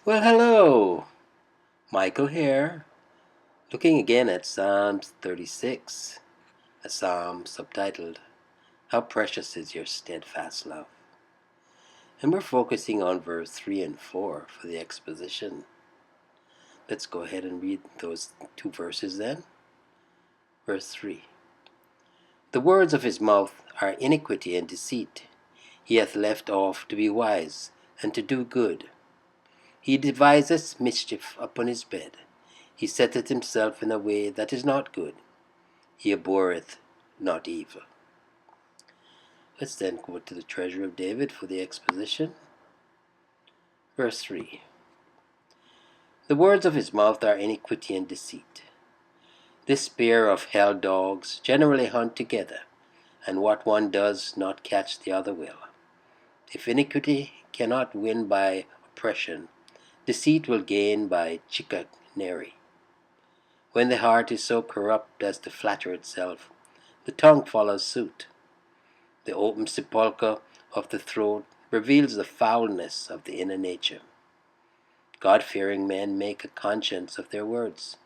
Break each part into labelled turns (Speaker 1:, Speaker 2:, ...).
Speaker 1: Well, hello, Michael here, looking again at Psalms 36, a psalm subtitled, How Precious is Your Steadfast Love. And we're focusing on verse 3 and 4 for the exposition. Let's go ahead and read those two verses then. Verse 3. The words of his mouth are iniquity and deceit. He hath left off to be wise and to do good. He deviseth mischief upon his bed. He setteth himself in a way that is not good. He abhorreth not evil. Let's then go to the treasure of David for the exposition. Verse 3. The words of his mouth are iniquity and deceit. This pair of hell dogs generally hunt together, and what one does not catch the other will. If iniquity cannot win by oppression, deceit will gain by chicanery. When the heart is so corrupt as to flatter itself, the tongue follows suit. The open sepulchre of the throat reveals the foulness of the inner nature. God-fearing men make a conscience of their words,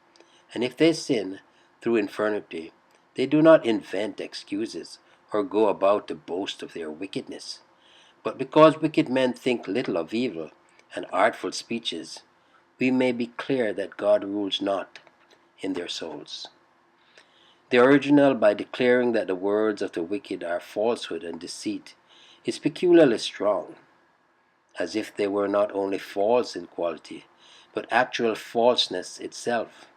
Speaker 1: and if they sin through infirmity, they do not invent excuses or go about to boast of their wickedness. But because wicked men think little of evil and artful speeches, we may be clear that God rules not in their souls. The original, by declaring that the words of the wicked are falsehood and deceit, is peculiarly strong, as if they were not only false in quality, but actual falseness itself.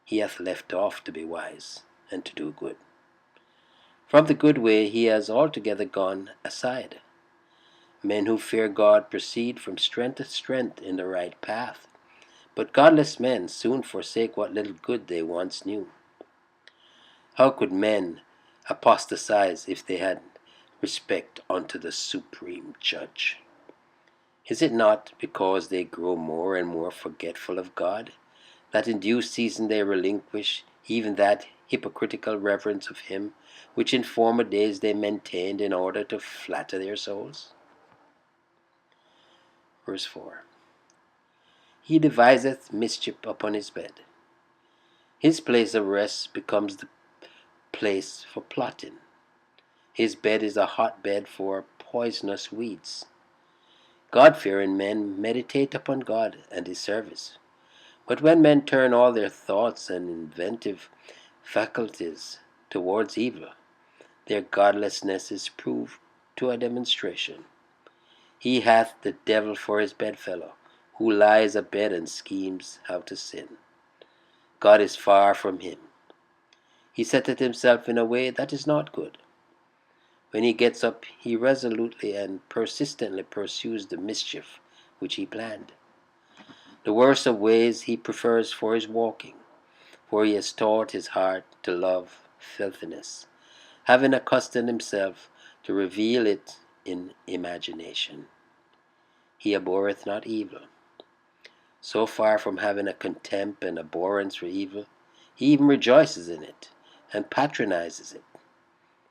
Speaker 1: He hath left off to be wise and to do good. From the good way he has altogether gone aside. Men who fear God proceed from strength to strength in the right path, but godless men soon forsake what little good they once knew. How could men apostatize if they had respect unto the supreme judge? Is it not because they grow more and more forgetful of God, that in due season they relinquish even that hypocritical reverence of him which in former days they maintained in order to flatter their souls? Verse 4. He deviseth mischief upon his bed. His place of rest becomes the place for plotting. His bed is a hotbed for poisonous weeds. God-fearing men meditate upon God and his service. But when men turn all their thoughts and inventive faculties towards evil, their godlessness is proved to a demonstration. He hath the devil for his bedfellow, who lies abed and schemes how to sin. God is far from him. He setteth himself in a way that is not good. When he gets up, he resolutely and persistently pursues the mischief which he planned. The worst of ways he prefers for his walking, for he has taught his heart to love filthiness, having accustomed himself to reveal it in imagination. He abhorreth not evil. So far from having a contempt and abhorrence for evil, he even rejoices in it and patronizes it.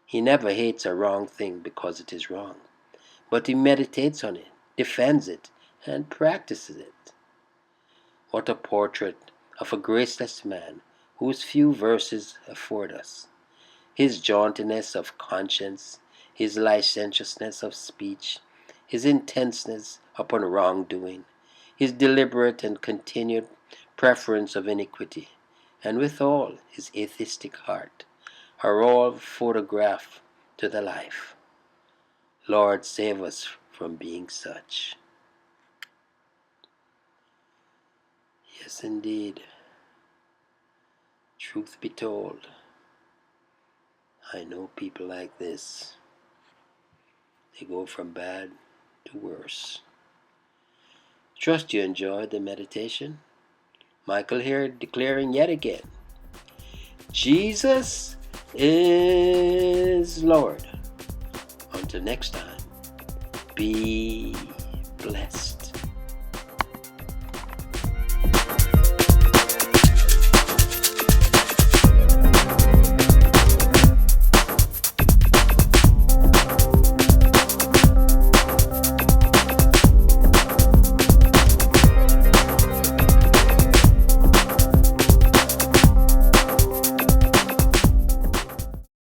Speaker 1: He never hates a wrong thing because it is wrong, but he meditates on it, defends it, and practices it. What a portrait of a graceless man whose few verses afford us. His jauntiness of conscience, his licentiousness of speech, his intenseness upon wrongdoing, his deliberate and continued preference of iniquity, and withal his atheistic heart, are all photographed to the life. Lord, save us from being such. Yes, indeed. Truth be told, I know people like this. They go from bad to worse. Trust you enjoyed the meditation. Michael here declaring yet again, Jesus is Lord. Until next time, be blessed.